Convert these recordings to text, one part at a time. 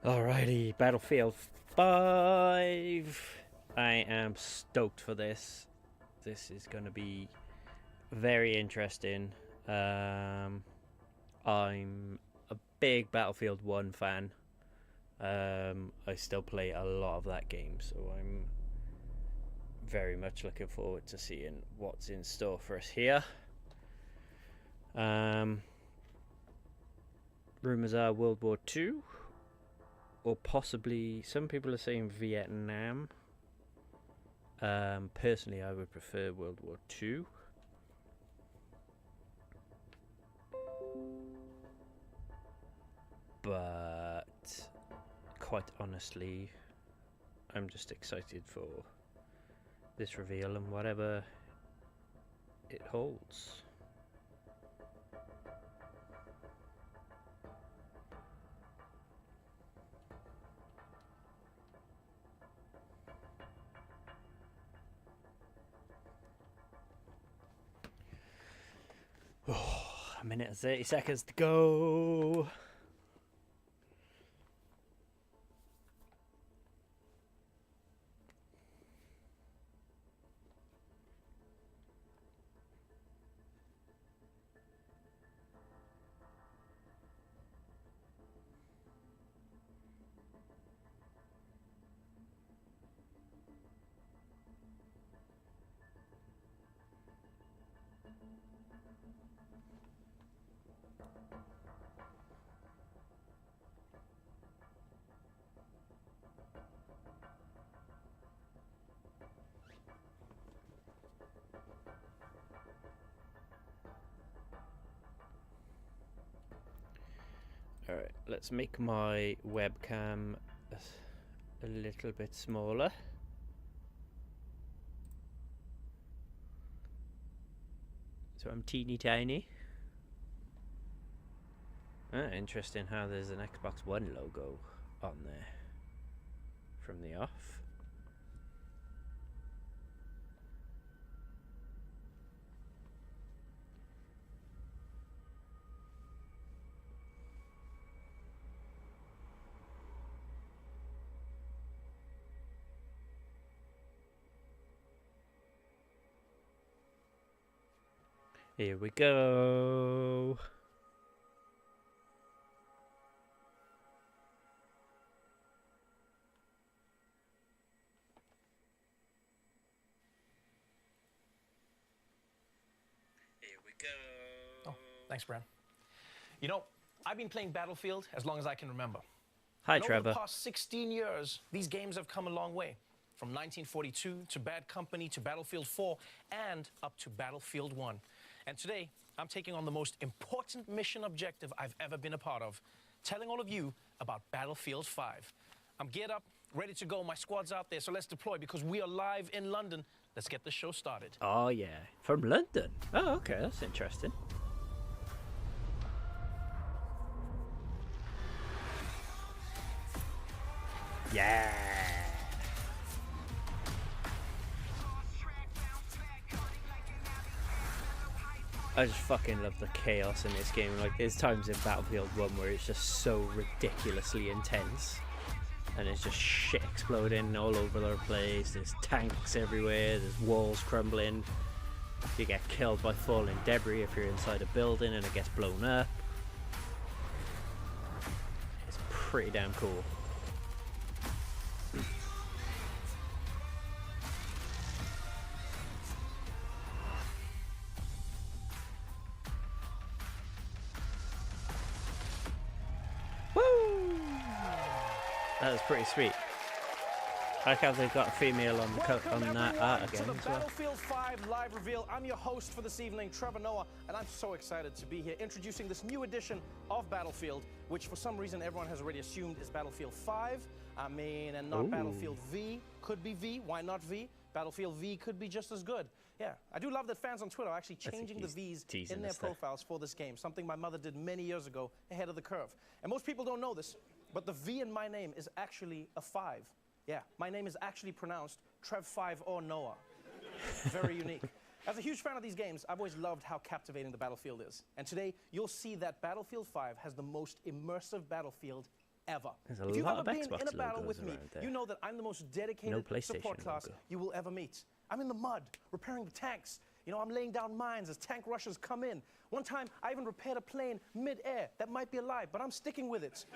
Alrighty, Battlefield 5. I am stoked for this. This is going to be very interesting. I'm a big Battlefield 1 fan. I still play a lot of that game, so I'm very much looking forward to seeing what's in store for us here. Rumors are World War II, or possibly some people are saying Vietnam. Personally, I would prefer World War II. But quite honestly, I'm just excited for this reveal and whatever it holds. Oh, a minute and 30 seconds to go. Alright, let's make my webcam a little bit smaller. So I'm teeny tiny. Interesting how there's an Xbox One logo on there from the off. Here we go. Here we go. Oh, thanks, Bran. You know, I've been playing Battlefield as long as I can remember. Hi, and Trevor. Over the past 16 years, these games have come a long way. From 1942 to Bad Company to Battlefield 4 and up to Battlefield 1. And today, I'm taking on the most important mission objective I've ever been a part of, telling all of you about Battlefield 5. I'm geared up, ready to go. My squad's out there, so let's deploy because we are live in London. Let's get the show started. Oh, yeah. From London. Oh, okay. That's interesting. Yeah. I just fucking love the chaos in this game. Like, there's times in Battlefield 1 where it's just so ridiculously intense. And it's just shit exploding all over the place. There's tanks everywhere. There's walls crumbling. You get killed by falling debris if you're inside a building and it gets blown up. It's pretty damn cool. That was pretty sweet. I like how they've got a female on the on that art again to the as well. Battlefield 5 live reveal. I'm your host for this evening, Trevor Noah, and I'm so excited to be here introducing this new edition of Battlefield, which for some reason everyone has already assumed is Battlefield 5. I mean, and not Ooh. Battlefield V. Could be V. Why not V? Battlefield V could be just as good. Yeah, I do love that fans on Twitter are actually changing the V's in their profiles for this game, something my mother did many years ago, ahead of the curve. And most people don't know this, but the V in my name is actually a 5. Yeah, my name is actually pronounced Trev5 or Noah. Very unique. As a huge fan of these games, I've always loved how captivating the battlefield is. And today, you'll see that Battlefield 5 has the most immersive battlefield ever. There's a If you've lot ever of been Xbox in a battle logos with me, around there. you know that I'm the most dedicated support PlayStation class logo. you will ever meet. I'm in the mud, repairing the tanks. You know, I'm laying down mines as tank rushers come in. One time, I even repaired a plane mid-air that might be alive, but I'm sticking with it.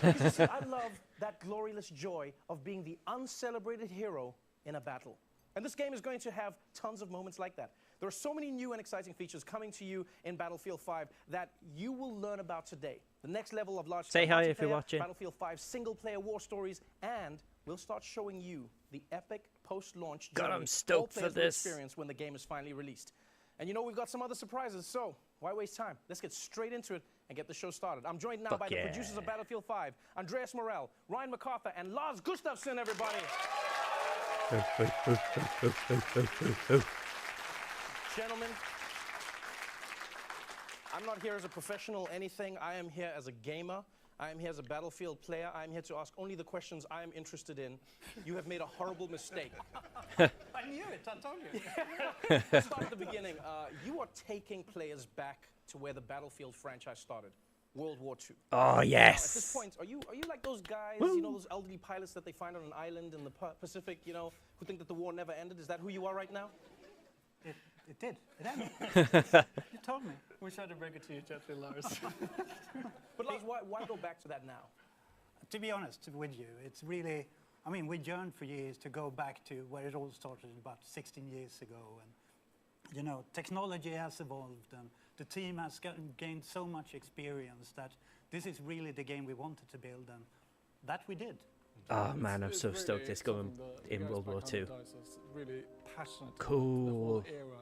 Because you see, I love that glorious joy of being the uncelebrated hero in a battle. And this game is going to have tons of moments like that. There are so many new and exciting features coming to you in Battlefield 5 that you will learn about today. The next level of large-scale Say hi if you're multiplayer, watching. Battlefield 5 single-player war stories, and we'll start showing you the epic post-launch God, journey I'm stoked all for players will this. experience when the game is finally released. And you know we've got some other surprises, so why waste time? Let's get straight into it and get the show started. I'm joined now by the producers of Battlefield 5, Andreas Morel, Ryan MacArthur, and Lars Gustafsson, everybody. Gentlemen, I'm not here as a professional anything. I am here as a gamer. I am here as a Battlefield player. I am here to ask only the questions I am interested in. You have made a horrible mistake. I knew it, I told you. Let's start at the beginning. You are taking players back to where the Battlefield franchise started, World War II. Oh, Now, at yes. this point, are you like those guys, you know, those elderly pilots that they find on an island in the Pacific, you know, who think that the war never ended? Is that who you are right now? It did. It ended. You told me. Wish I had to break it to you gently, Lars. But Lars, why go back to that now? To be honest with you, it's really, I mean, we yearned for years to go back to where it all started about 16 years ago. And, you know, technology has evolved and the team has gained so much experience that this is really the game we wanted to build, and that we did. Oh man, I'm so stoked it's going in World War II. Really passionate. Cool. The whole era.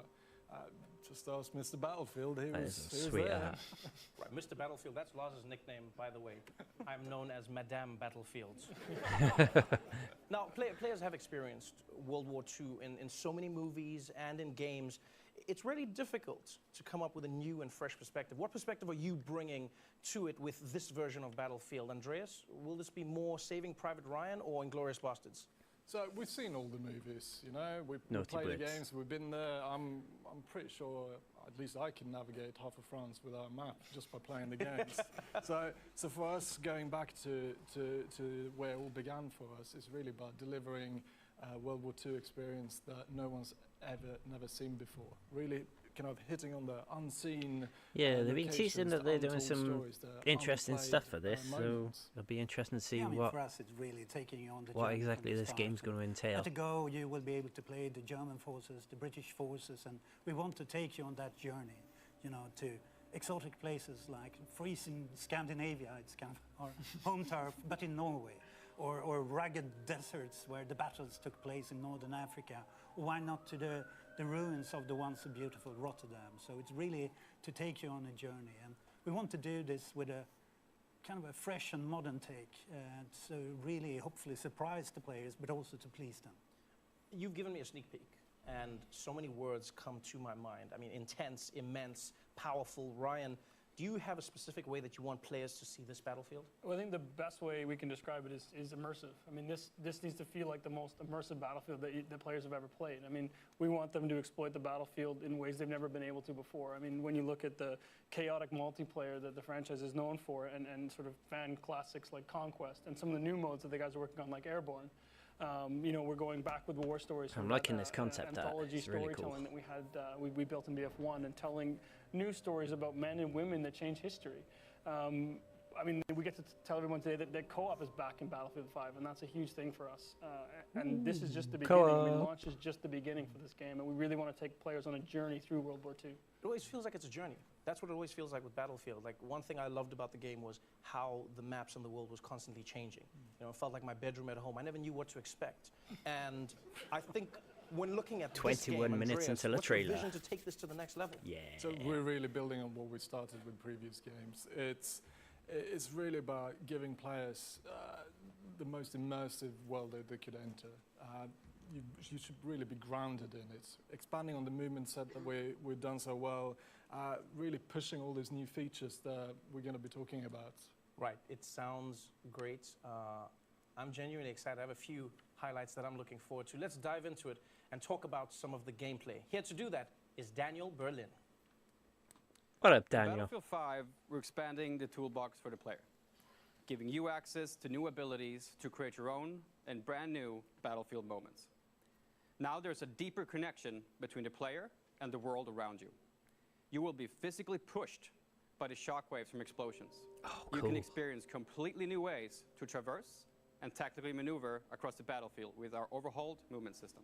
Just ask Mr. Battlefield. He That was, is he a was sweet there. hat. Right, Mr. Battlefield, that's Lars's nickname, by the way. I'm known as Madame Battlefields. Now, players have experienced World War II in so many movies and in games. It's really difficult to come up with a new and fresh perspective. What perspective are you bringing to it with this version of Battlefield? Andreas, will this be more Saving Private Ryan or Inglourious Bastards? So we've seen all the movies, you know. We Naughty played the Blitz. games. We've been there. I'm pretty sure at least I can navigate half of France without a map just by playing the games. so for us, going back to where it all began for us, is really about delivering a World War II experience that no one's never seen before. Really kind of hitting on the unseen. Yeah, they've been locations, teasing that the they're doing untold some stories, the interesting underplayed, stuff for this, so moments. it'll be interesting to see Yeah, I mean, what for us, it's really taking on the what journey from exactly the this start. game's going to entail. At the go, you will be able to play the German forces, the British forces, and we want to take you on that journey, you know, to exotic places like freezing Scandinavia, it's kind of our home turf, but in Norway, or rugged deserts where the battles took place in Northern Africa. Or why not to the ruins of the once so beautiful Rotterdam? So it's really to take you on a journey, and we want to do this with a kind of a fresh and modern take, so really hopefully surprise the players, but also to please them. You've given me a sneak peek, and so many words come to my mind. I mean, intense, immense, powerful. Ryan, do you have a specific way that you want players to see this Battlefield? Well, I think the best way we can describe it is immersive. I mean, this needs to feel like the most immersive Battlefield that players have ever played. I mean, we want them to exploit the Battlefield in ways they've never been able to before. I mean, when you look at the chaotic multiplayer that the franchise is known for, and sort of fan classics like Conquest, and some of the new modes that the guys are working on like Airborne, you know, we're going back with war stories. I'm from liking that, this concept art. anthology It's really storytelling cool. that we had we built in BF1, and telling new stories about men and women that change history. I mean, we get to tell everyone today that co-op is back in Battlefield 5, and that's a huge thing for us. And this is just the beginning. I mean, launch is just the beginning for this game, and we really want to take players on a journey through World War II. It always feels like it's a journey. That's what it always feels like with Battlefield. Like, one thing I loved about the game was how the maps in the world was constantly changing. You know, it felt like my bedroom at home. I never knew what to expect. And I think when looking at 21 this game, minutes Andreas, into the what's your trailer. vision to take this to the next level? Yeah. So we're really building on what we started with previous games. It's really about giving players the most immersive world that they could enter. You should really be grounded in it. Expanding on the movement set that we've done so well, really pushing all these new features that we're going to be talking about. Right. It sounds great. I'm genuinely excited. I have a few highlights that I'm looking forward to. Let's dive into it and talk about some of the gameplay. Here to do that is Daniel Berlin. What up, In Daniel? Battlefield 5, we're expanding the toolbox for the player, giving you access to new abilities to create your own and brand new battlefield moments. Now there's a deeper connection between the player and the world around you. You will be physically pushed by the shockwaves from explosions. You can experience completely new ways to traverse and tactically maneuver across the battlefield with our overhauled movement system.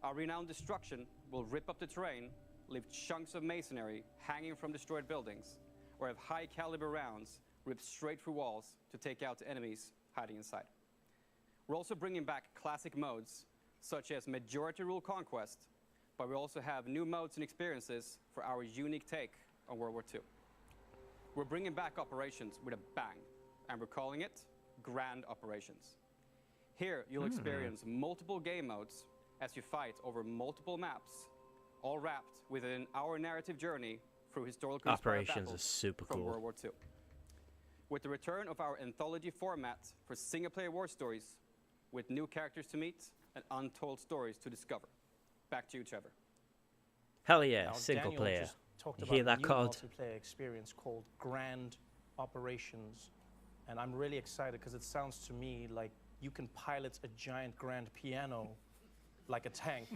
Our renowned destruction will rip up the terrain, leave chunks of masonry hanging from destroyed buildings, or have high caliber rounds ripped straight through walls to take out enemies hiding inside. We're also bringing back classic modes such as Majority Rule Conquest, but we also have new modes and experiences for our unique take on World War II. We're bringing back operations with a bang, and we're calling it Grand Operations. Here, you'll experience multiple game modes as you fight over multiple maps, all wrapped within our narrative journey through historical Operations is super from cool. World War II. With the return of our anthology format for single-player war stories, with new characters to meet and untold stories to discover. Back to you, Trevor. Hell yeah, Now, single Daniel player. just talked You about hear a that, new COD? multiplayer experience called Grand Operations. And I'm really excited because it sounds to me like you can pilot a giant grand piano like a tank.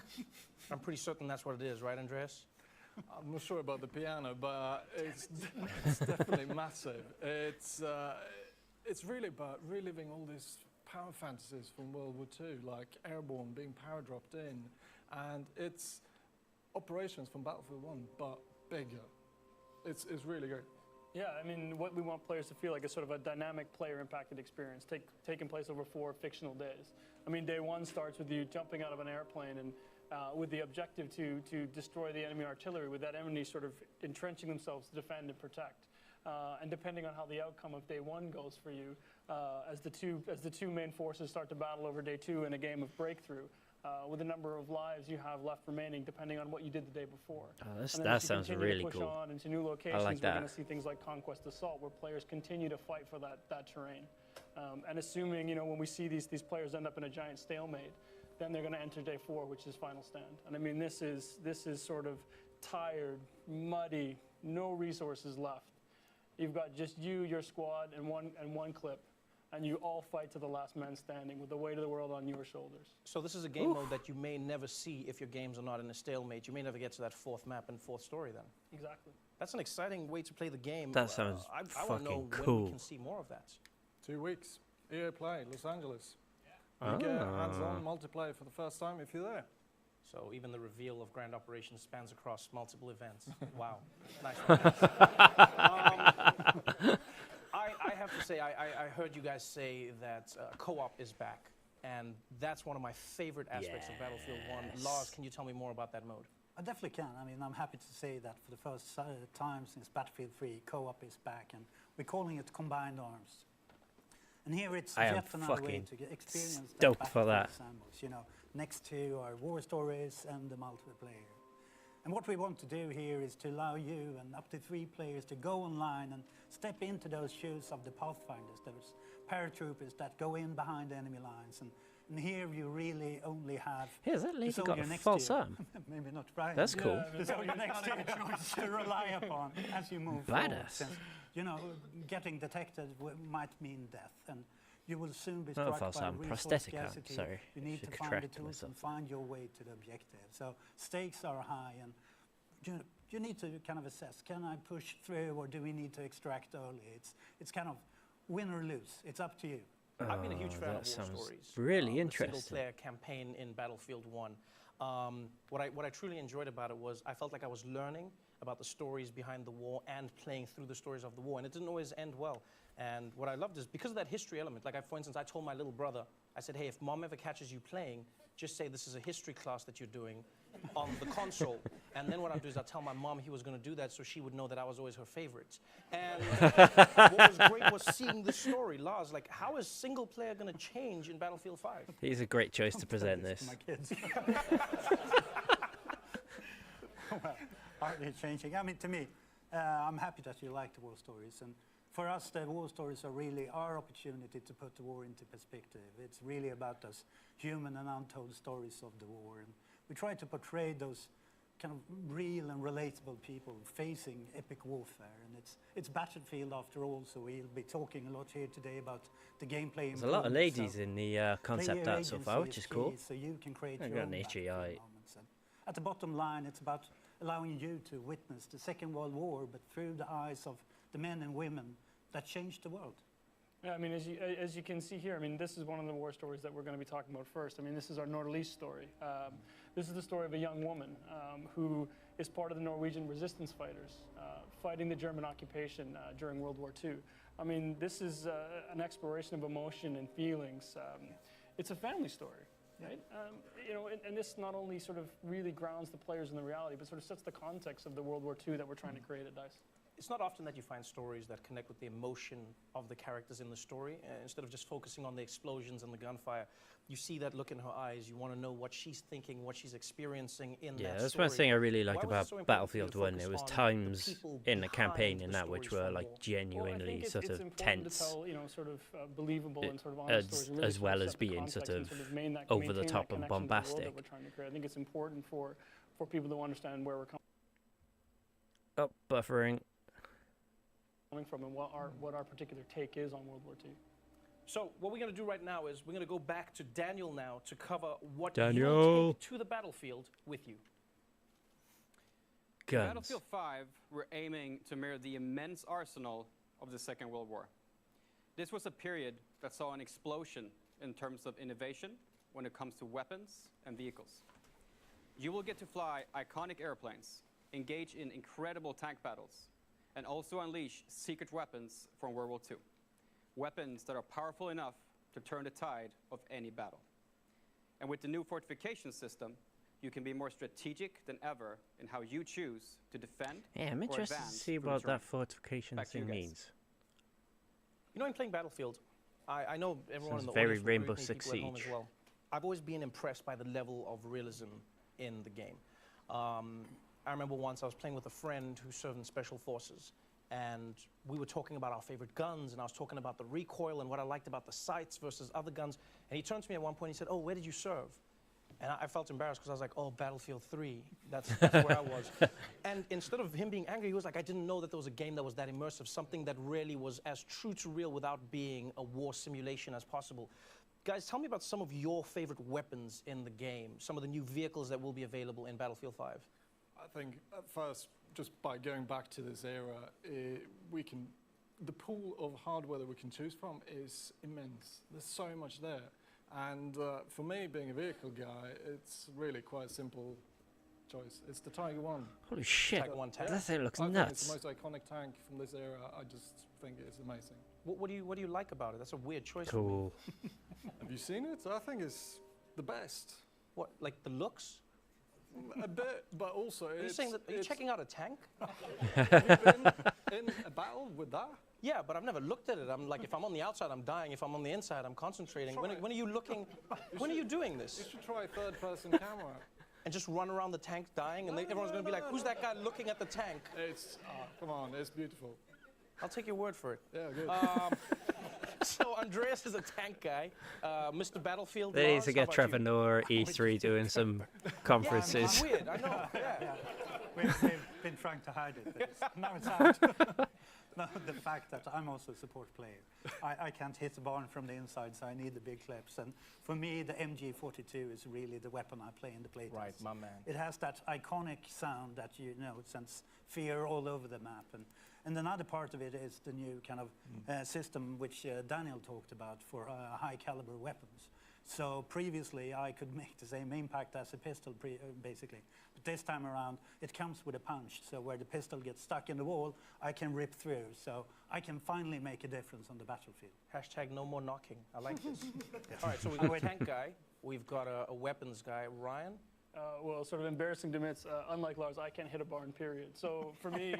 I'm pretty certain that's what it is, right, Andreas? I'm not sure about the piano, but it's definitely massive. It's really about reliving all these power fantasies from World War II, like Airborne being power dropped in, and it's operations from Battlefield 1, but bigger. It's really great. Yeah, I mean, what we want players to feel like is sort of a dynamic player-impacted experience taking place over 4 fictional days. I mean, day 1 starts with you jumping out of an airplane and with the objective to destroy the enemy artillery, with that enemy sort of entrenching themselves to defend and protect. And depending on how the outcome of day 1 goes for you, as the two main forces start to battle over day 2 in a game of breakthrough, with the number of lives you have left remaining, depending on what you did the day before. Oh, And then that as you sounds continue really to push cool. on into new locations, like we're that. going to see things like Conquest Assault, where players continue to fight for that terrain. And assuming, when we see these players end up in a giant stalemate, then they're going to enter day 4, which is Final Stand. And I mean, this is sort of tired, muddy, no resources left. You've got just you, your squad, and one clip, and you all fight to the last man standing with the weight of the world on your shoulders. So this is a game mode that you may never see if your games are not in a stalemate. You may never get to that 4th map and 4th story then. Exactly. That's an exciting way to play the game. That sounds I want to know fucking when cool. we can see more of that. 2 weeks. EA Play, Los Angeles. You get hands-on multiplayer for the first time if you're there. So even the reveal of Grand Operations spans across multiple events. Wow. Nice one. I have to say, I heard you guys say that co-op is back. And that's one of my favorite aspects of Battlefield 1. Lars, can you tell me more about that mode? I definitely can. I mean, I'm happy to say that for the first time since Battlefield 3, co-op is back, and we're calling it Combined Arms. And here it's I am yet another way fucking to experience stoked for that. sandbox, next to our war stories and the multiplayer. And what we want to do here is to allow you and up to 3 players to go online and step into those shoes of the Pathfinders, those paratroopers that go in behind enemy lines. And here you really only have Hey, has that the lady got soldier a next false to you. arm? Maybe not Brian. That's cool. The soldier next to you to rely upon as you move forward. Badass. Since, getting detected might mean death, and you will soon be Not a struck false by arm, resource prosthetic arm, scarcity. sorry. You need Should to find the correct tools myself. and find your way to the objective. So stakes are high, and you need to kind of assess, can I push through, or do we need to extract early? It's kind of win or lose. It's up to you. I've been a huge fan that of war sounds stories. really The interesting. single-player campaign in Battlefield 1. What I truly enjoyed about it was I felt like I was learning about the stories behind the war and playing through the stories of the war, and it didn't always end well. And what I loved is because of that history element, like for instance, I told my little brother, I said, hey, if mom ever catches you playing, just say this is a history class that you're doing on the console. And then what I'll do is I'll tell my mom he was going to do that so she would know that I was always her favorite. And what was great was seeing the story. Lars, like, how is single player going to change in Battlefield 5? He's a great choice to present this. My kids. Well, hardly changing. I mean, to me, I'm happy that you like the war stories, and For us, the war stories are really our opportunity to put the war into perspective. It's really about those human and untold stories of the war. And we try to portray those kind of real and relatable people facing epic warfare. And it's Battlefield after all, so we'll be talking a lot here today about the gameplay. There's a lot of improvements, ladies so in the concept player art so far, agency which is key, cool. So you can create I your got own an itchy Battlefield eye. moments. And at the bottom line, it's about allowing you to witness the Second World War, but through the eyes of the men and women that changed the world. Yeah, I mean, as you can see here, I mean, this is one of the war stories that we're going to be talking about first. I mean, this is our Nordlys story. This is the story of a young woman who is part of the Norwegian resistance fighters fighting the German occupation during World War II. I mean, this is an exploration of emotion and feelings. It's a family story, right? You know, and this not only sort of really grounds the players in the reality, but sort of sets the context of the World War II that we're trying to create at DICE. It's not often that you find stories that connect with the emotion of the characters in the story. Instead of just focusing on the explosions and the gunfire, you see that look in her eyes. You want to know what she's thinking, what she's experiencing in that Yeah, story. that's one thing I really liked Why was it so about important for you to Battlefield 1. focus There was on the times people in the campaign behind in the that which stories were from like war? genuinely it's sort of important tense, to tell, you know, sort of believable and sort of honest stories, and really as sort well of as set the being context sort and of maintain that over the top and connection to the world bombastic. that we're trying to create. I think it's important for people to understand where we're Oh, buffering. coming from and what our particular take is on World War II. So what we're going to do right now is we're going to go back to Daniel now to cover what Daniel. you'll take to the battlefield with you. In Guns. Battlefield 5, we're aiming to mirror the immense arsenal of the Second World War. This was a period that saw an explosion in terms of innovation when it comes to weapons and vehicles. You will get to fly iconic airplanes, engage in incredible tank battles, and also unleash secret weapons from World War II. Weapons that are powerful enough to turn the tide of any battle. And with the new fortification system, you can be more strategic than ever in how you choose to defend Yeah, I'm or interested to advance see through what terrain. that fortification Back to you thing guys. means. You know, in playing Battlefield, I know everyone Sounds in the very audience will agree Rainbow with me, Six people at home Siege. as well. I've always been impressed by the level of realism in the game. I remember once I was playing with a friend who served in Special Forces, and we were talking about our favorite guns, and I was talking about the recoil and what I liked about the sights versus other guns. And he turned to me at one point and he said, "Oh, where did you serve?" And I felt embarrassed because I was like, "Oh, Battlefield 3, that's where I was." And instead of him being angry, he was like, "I didn't know that there was a game that was that immersive, something that really was as true to real without being a war simulation as possible." Guys, tell me about some of your favorite weapons in the game, some of the new vehicles that will be available in Battlefield 5. I think at first, just by going back to this era, the pool of hardware that we can choose from is immense. There's so much there. And for me, being a vehicle guy, it's really quite a simple choice. It's the Tiger 1. Holy shit, Tiger 1 tank. that thing looks I think nuts. it's the most iconic tank from this era. I just think it's amazing. What do you like about it? That's a weird choice for me. Cool. Have you seen it? I think it's the best. What, like the looks? A bit, but also Are you saying that, are you checking out a tank? Have you been in a battle with that? Yeah, but I've never looked at it. I'm like, if I'm on the outside, I'm dying. If I'm on the inside, I'm concentrating. When are you looking? When are you doing You this? should try third-person camera. And just run around the tank dying, and everyone's going to be like, "Who's that guy looking at the tank?" It's come on, it's beautiful. I'll take your word for it. Yeah, good. So Andreas is a tank guy. Mr. Battlefield. They need Lars, to how get about Trevor you? Noah E3 doing some conferences. It's weird. I know. Yeah. Yeah, we've been trying to hide it, but now it's out. No, the fact that I'm also a support player. I can't hit the barn from the inside, so I need the big clips. And for me, the MG42 is really the weapon I play in the playtest. Right, my man. It has that iconic sound that, you know, it sends fear all over the map. And another part of it is the new kind of system which Daniel talked about for high caliber weapons. So previously I could make the same impact as a pistol basically. But this time around it comes with a punch. So where the pistol gets stuck in the wall, I can rip through. So I can finally make a difference on the battlefield. Hashtag no more knocking. I like this. All right, so we've got a tank guy. We've got a weapons guy. Ryan, Well, sort of embarrassing to admit, unlike Lars, I can't hit a barn, period. So for me,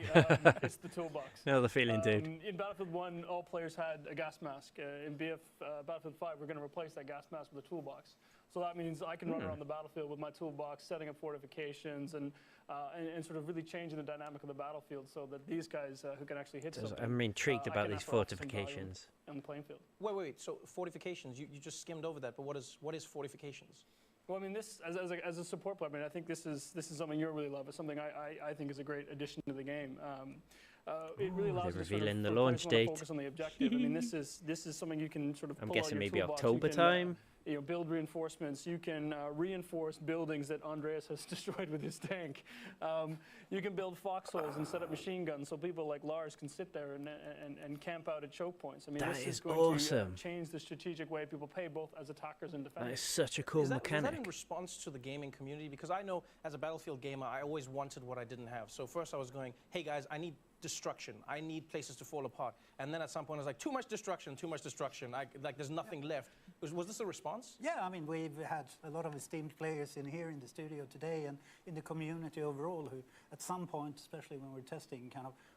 it's the toolbox. Know the feeling, dude. In Battlefield 1, all players had a gas mask. In Battlefield 5, we're going to replace that gas mask with a toolbox. So that means I can run around the battlefield with my toolbox, setting up fortifications, and sort of really changing the dynamic of the battlefield so that these guys who can actually hit something. I'm intrigued I about can these offer some value fortifications. on the playing field. Wait. So fortifications, you just skimmed over that, but what is fortifications? Well, I mean, this as a support player, I mean, I think this is something you really love. It's something I think is a great addition to the game. It really allows you to sort of, revealing the for launch players who wanna date. focus on the objective. I mean, this is something you can sort of. I'm pull out guessing your maybe toolbox. October You can, time. build reinforcements. You can reinforce buildings that Andreas has destroyed with his tank. You can build foxholes and set up machine guns so people like Lars can sit there and camp out at choke points. I mean, That this is is going awesome. to change the strategic way people play, both as attackers and That defenders. is such a cool Was that in mechanic. response to the gaming community? Because I know as a Battlefield gamer, I always wanted what I didn't have. So first I was going, hey guys, I need destruction. I need places to fall apart. And then at some point I was like, too much destruction. Like there's nothing left. Was this a response? Yeah, I mean, we've had a lot of esteemed players in here in the studio today and in the community overall who, at some point, especially when we're testing,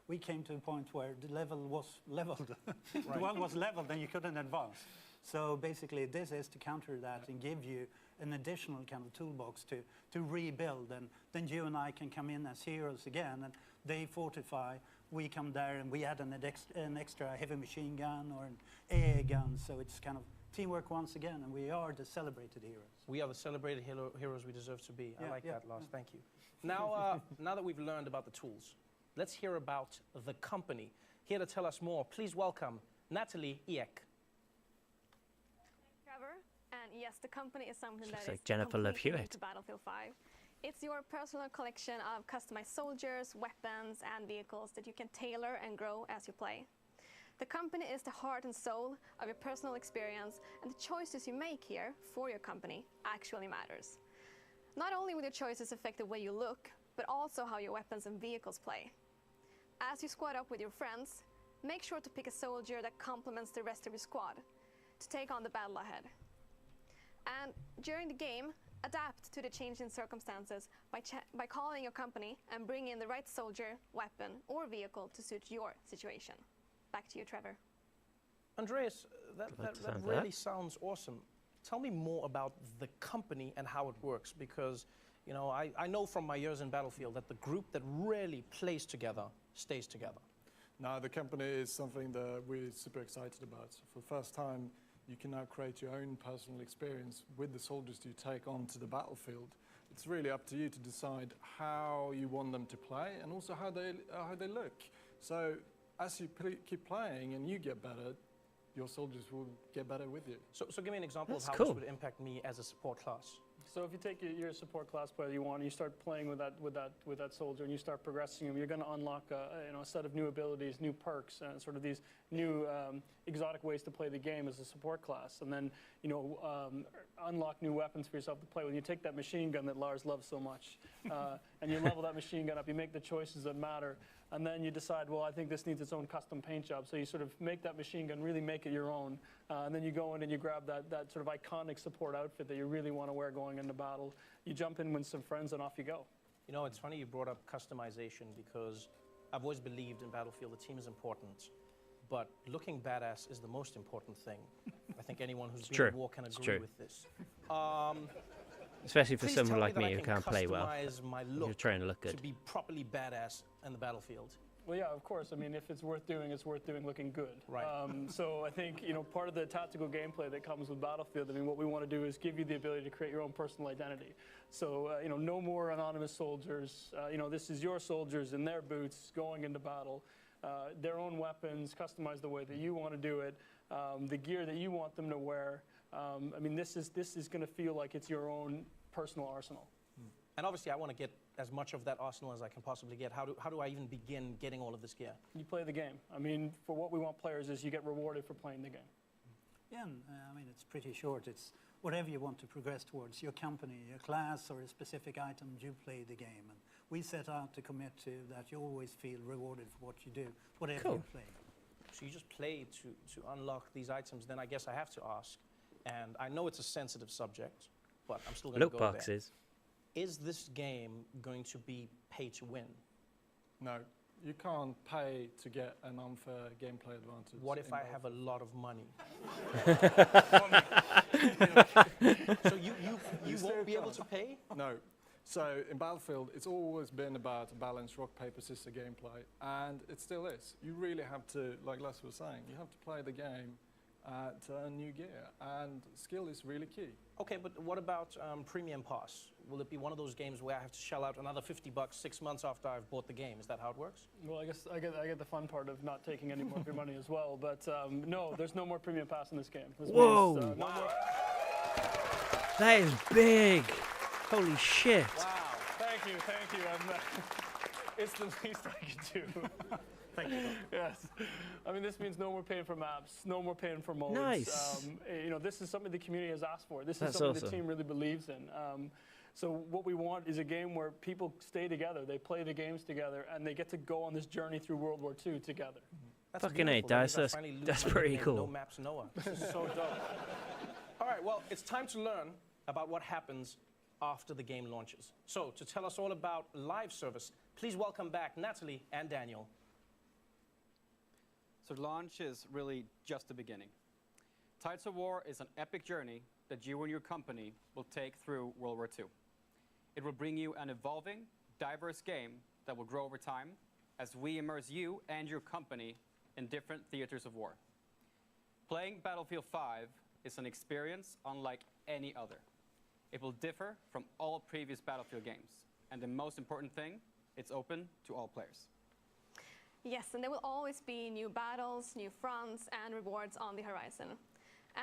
we came to a point where the level was leveled. The world was leveled and you couldn't advance. So basically, this is to counter that and give you an additional kind of toolbox to rebuild. And then you and I can come in as heroes again, and they fortify. We come there and we add an extra heavy machine gun or an AA gun. So it's kind of teamwork once again, and we are the celebrated heroes. We are the celebrated heroes we deserve to be. Yeah, I like yeah, that, Lars. Thank you. Now, now that we've learned about the tools, let's hear about the company. Here to tell us more, please welcome Natalie Eek. Trevor, and yes, the company is something Looks that like is Jennifer Love completely Hewitt. into Battlefield 5. It's your personal collection of customized soldiers, weapons, and vehicles that you can tailor and grow as you play. The company is the heart and soul of your personal experience, and the choices you make here for your company actually matters. Not only will your choices affect the way you look, but also how your weapons and vehicles play. As you squad up with your friends, make sure to pick a soldier that complements the rest of your squad to take on the battle ahead. And during the game, adapt to the changing circumstances by calling your company and bring in the right soldier, weapon, or vehicle to suit your situation. Back to you, Trevor. Andreas, that sound really that. sounds awesome. Tell me more about the company and how it works, because I know from my years in Battlefield that the group that really plays together stays together. Now, the company is something that we're super excited about. So for the first time, you can now create your own personal experience with the soldiers you take onto the battlefield. It's really up to you to decide how you want them to play and also how they look. So as you keep playing and you get better, your soldiers will get better with you. So give me an example That's of how cool. this would impact me as a support class. So if you take your support class player you want, and you start playing with that soldier, and you start progressing him, you're going to unlock a set of new abilities, new perks, sort of these new exotic ways to play the game as a support class, and then unlock new weapons for yourself to play with. You take that machine gun that Lars loves so much, and you level that machine gun up. You make the choices that matter, and then you decide, well, I think this needs its own custom paint job. So you sort of make that machine gun, really make it your own, and then you go in and you grab that sort of iconic support outfit that you really want to wear going into battle. You jump in with some friends and off you go. You know, it's funny you brought up customization, because I've always believed in Battlefield the team is important, but looking badass is the most important thing. I think anyone who's been true. in war can It's agree true. with this. Especially for Please someone tell like that me I who can can't play well. customize my You're look trying to look to good. be properly badass in the battlefield. Well, yeah, of course. I mean, if it's worth doing looking good. Right. So I think, part of the tactical gameplay that comes with Battlefield, I mean, what we want to do is give you the ability to create your own personal identity. So, no more anonymous soldiers. This is your soldiers in their boots going into battle. Their own weapons, customized the way that you want to do it, the gear that you want them to wear. I mean, this is going to feel like it's your own personal arsenal. And obviously, I want to get as much of that arsenal as I can possibly get. How do I even begin getting all of this gear? You play the game. I mean, for what we want players is you get rewarded for playing the game. Yeah, and, I mean, it's pretty short. It's whatever you want to progress towards, your company, your class, or a specific item, you play the game. And we set out to commit to that you always feel rewarded for what you do, whatever Cool. you play. So you just play to unlock these items. Then I guess I have to ask, and I know it's a sensitive subject, but I'm still going to Loot go there. boxes. is this game going to be pay to win? No, you can't pay to get an unfair gameplay advantage. What if in I Battlefield. have a lot of money? So you won't be able to pay? No. So in Battlefield, it's always been about a balanced rock, paper, scissors gameplay, and it still is. You really have to, like Les was saying, you have to play the game to earn new gear, and skill is really key. Okay, but what about Premium Pass? Will it be one of those games where I have to shell out another $50 6 months after I've bought the game? Is that how it works? Well, I guess I get the fun part of not taking any more of your money as well. But no, there's no more premium pass in this game. This Whoa. means, no more. That is big. Holy shit. Wow. Thank you. It's the least I can do. Thank you. Yes. I mean, this means no more paying for maps, no more paying for modes. Nice. This is something the community has asked for. This That's is something awesome. the team really believes in. So what we want is a game where people stay together, they play the games together, and they get to go on this journey through World War II together. That's Fucking A, beautiful. That Dice, means I finally lose that's my pretty nickname, No cool. Maps Noah. This is so dope. All right, well, it's time to learn about what happens after the game launches. So to tell us all about live service, please welcome back Natalie and Daniel. So launch is really just the beginning. Tides of War is an epic journey that you and your company will take through World War II. It will bring you an evolving, diverse game that will grow over time as we immerse you and your company in different theaters of war. Playing Battlefield 5 is an experience unlike any other. It will differ from all previous Battlefield games. And the most important thing, it's open to all players. Yes, and there will always be new battles, new fronts, and rewards on the horizon.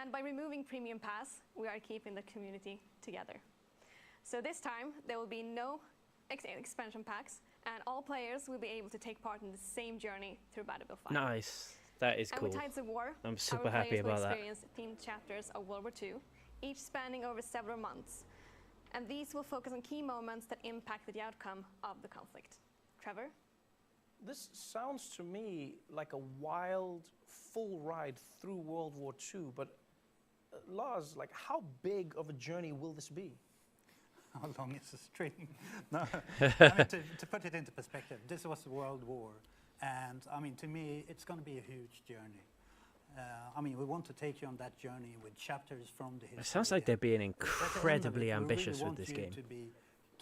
And by removing Premium Pass, we are keeping the community together. So this time, there will be no expansion packs, and all players will be able to take part in the same journey through Battlefield 5. Nice. That is And cool. with Tides of War, I'm super our happy players will about that. experience themed chapters of World War II, each spanning over several months. And these will focus on key moments that impacted the outcome of the conflict. Trevor? This sounds to me like a wild, full ride through World War II, but Lars, like, how big of a journey will this be? How long is the string? No, I mean, to put it into perspective, this was the World War, and I mean, to me, it's going to be a huge journey. I mean, we want to take you on that journey with chapters from the history. It sounds like they're being At the end of incredibly it, ambitious we really with this want game. you to be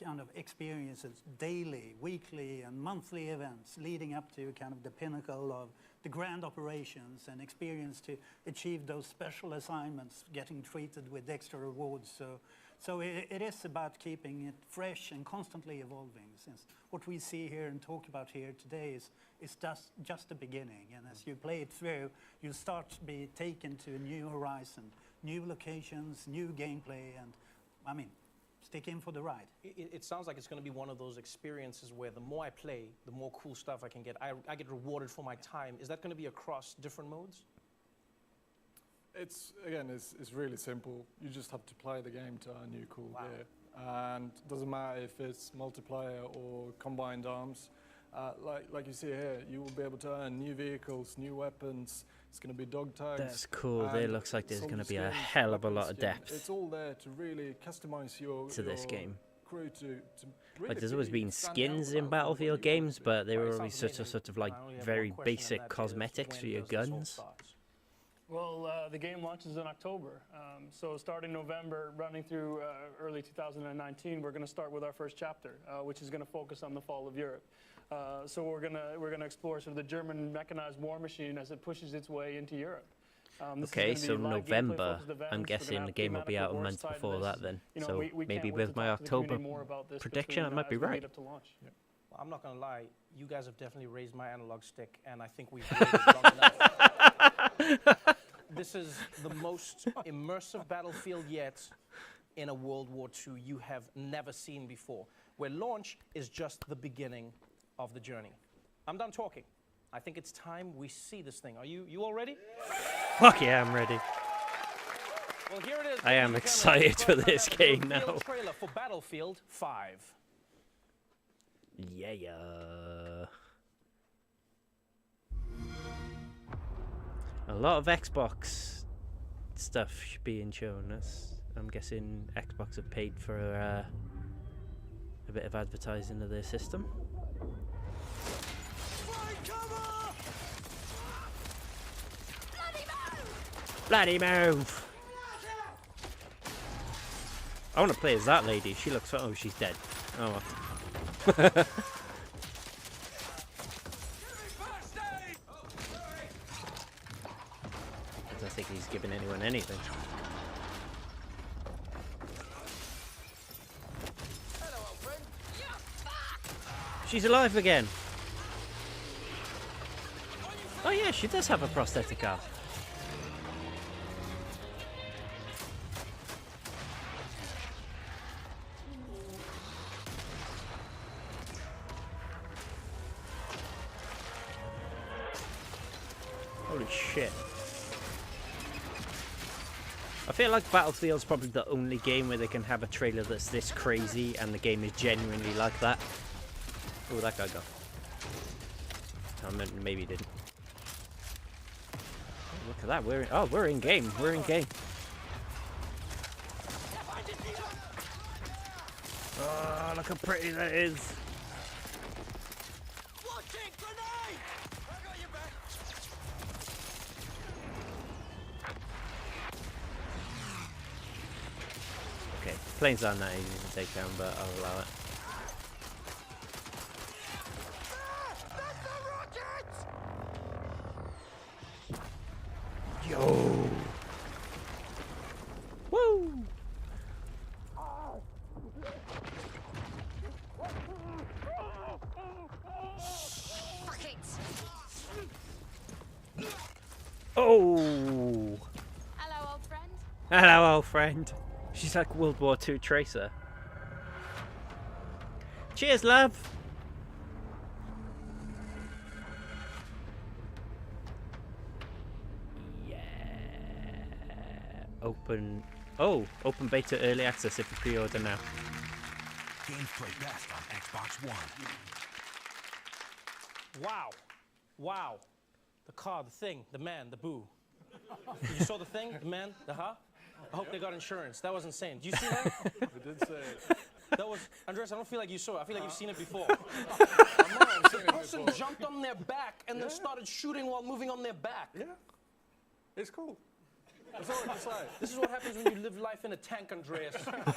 kind of experiences daily, weekly, and monthly events leading up to kind of the pinnacle of the grand operations and experience to achieve those special assignments, getting treated with extra rewards. So it is about keeping it fresh and constantly evolving, since what we see here and talk about here today is just the beginning. And as you play it through, you start to be taken to a new horizon, new locations, new gameplay, and I mean, stick in for the ride. It sounds like it's going to be one of those experiences where the more I play, the more cool stuff I can get. I get rewarded for my time. Is that going to be across different modes? It's really simple. You just have to play the game to earn new cool Wow. gear. And it doesn't matter if it's multiplayer or combined arms. Like you see here, you will be able to earn new vehicles, new weapons. It's going to be dog tags. That's cool. There and looks like there's going to soldier be a skins, hell of a weapon lot of skin. depth It's all there to really customize your to this game. crew to really Like, there's always really been stand out skins in about what Battlefield you want games, to do. but they Well, were it always sounds amazing. sort of like I only have very one question, and basic that is, cosmetics for when your does this all guns. start? Well, the game launches in October. So starting November, running through early 2019, we're going to start with our first chapter, which is going to focus on the fall of Europe. So we're gonna explore sort of the German mechanized war machine as it pushes its way into Europe. This is Okay, gonna be so live November. gameplay-focused events. I'm We're guessing gonna the have game will be thematic out a rewards month tied to before this. that then. You know, So we maybe can't wait with to my talk to the community October more about this prediction, I between, might be as we lead right. up to launch. Well, I'm not going to lie. You guys have definitely raised my analog stick, and I think we've waited long enough. This is the most immersive battlefield yet in a World War II you have never seen before, where launch is just the beginning of the journey. I'm done talking. I think it's time we see this thing. Are you all ready? Fuck yeah, I'm ready. Well, here it is. I am ladies and excited gentlemen. for First this time game ever reveal now. Trailer for Battlefield 5. Yeah. A lot of Xbox stuff being shown. I'm guessing Xbox have paid for a bit of advertising of their system. Bloody move! I want to play as that lady. She looks. Oh, she's dead. Oh well. I don't think he's giving anyone anything. She's alive again. Oh yeah, she does have a prosthetic arm. Holy shit. I feel like Battlefield's probably the only game where they can have a trailer that's this crazy and the game is genuinely like that. Oh, that guy got. I meant maybe he didn't. Oh, look at that. We're in game. We're in game. Oh, look how pretty that is. Okay, planes aren't that easy to take down, but I'll allow it. Yo! Woo! Oh! Hello, old friend. Hello, old friend. She's like World War II Tracer. Cheers, love! Open beta early access if you pre-order now. Games play best on Xbox One. Wow. Wow. The car, the thing, the man, the boo. You saw the thing, the man, the huh? I hope they got insurance. That was insane. Do you see that? We did say it. That was, Andres, I don't feel like you saw it. I feel like you've seen it before. I've seen The it person before. jumped on their back and then started shooting while moving on their back. Yeah, it's cool. That's all I can say. This is what happens when you live life in a tank, Andreas. Give it up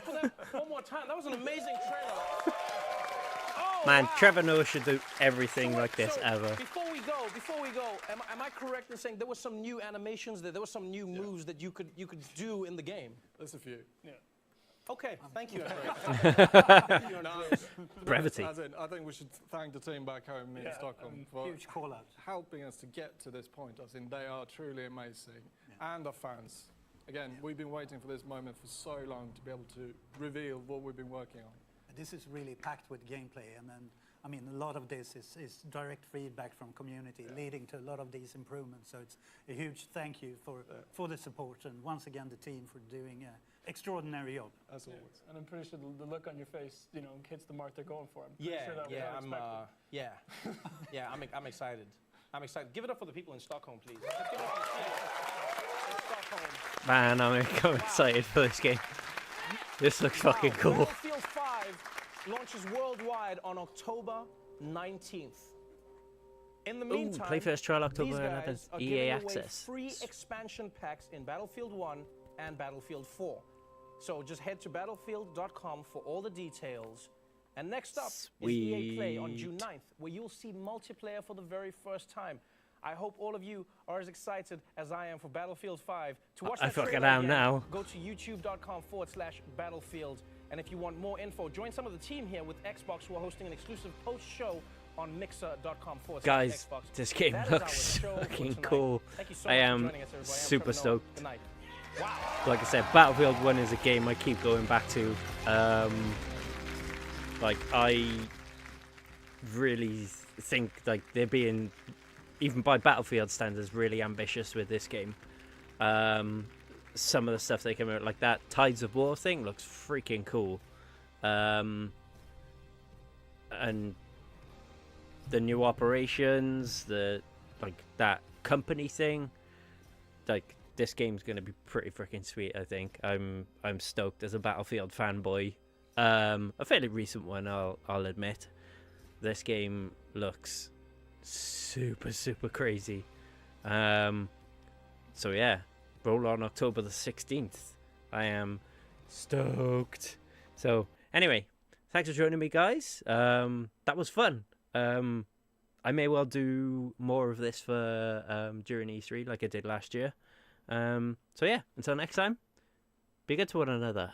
for that one more time. That was an amazing trailer. Oh, Man, wow. Trevor Noah should do everything like this So, ever. Before we go, am I correct in saying there were some new animations there? There were some new moves that you could do in the game. There's a few. Yeah. Okay, thank you. Andreas. Brevity. As in, I think we should thank the team back home in Stockholm for Huge call out. helping us to get to this point. I think they are truly amazing. And our fans. Again, we've been waiting for this moment for so long to be able to reveal what we've been working on. This is really packed with gameplay, and then, I mean, a lot of this is direct feedback from community, leading to a lot of these improvements. So it's a huge thank you for the support, and once again the team for doing an extraordinary job. As always. And I'm pretty sure the look on your face, hits the mark they're going for. I'm pretty Yeah, sure that was yeah, unexpected. yeah. I'm excited. I'm excited. Give it up for the people in Stockholm, please. Let's give it up for the people in Stockholm. Man, I'm excited for this game. This looks fucking cool. Battlefield 5 launches worldwide on October 19th. In the meantime, play first trial October these and guys have are EA giving away access. free expansion packs in Battlefield 1 and Battlefield 4. So just head to battlefield.com for all the details. And next up is EA Play on June 9th, where you'll see multiplayer for the very first time. I hope all of you are as excited as I am for Battlefield 5. To watch I that fucking trailer am again, now. go to youtube.com/battlefield. And if you want more info, join some of the team here with Xbox, who are hosting an exclusive post-show on mixer.com/Xbox. Guys, this game That is looks our show for fucking tonight. cool. Thank you so I much for am joining us, everybody. I'm super Trevor Noah. stoked. Good night. Wow. Like I said, Battlefield 1 is a game I keep going back to. Like, I really think like they're being, even by Battlefield standards, really ambitious with this game. Some of the stuff they came out, like that Tides of War thing, looks freaking cool. And the new operations, like that company thing, like this game's gonna be pretty freaking sweet. I think I'm stoked as a Battlefield fanboy. A fairly recent one, I'll admit. This game looks super crazy. So yeah, roll on October the 16th. I am stoked. So anyway, thanks for joining me, guys. That was fun. I may well do more of this for during E3 like I did last year. So yeah, until next time, be good to one another.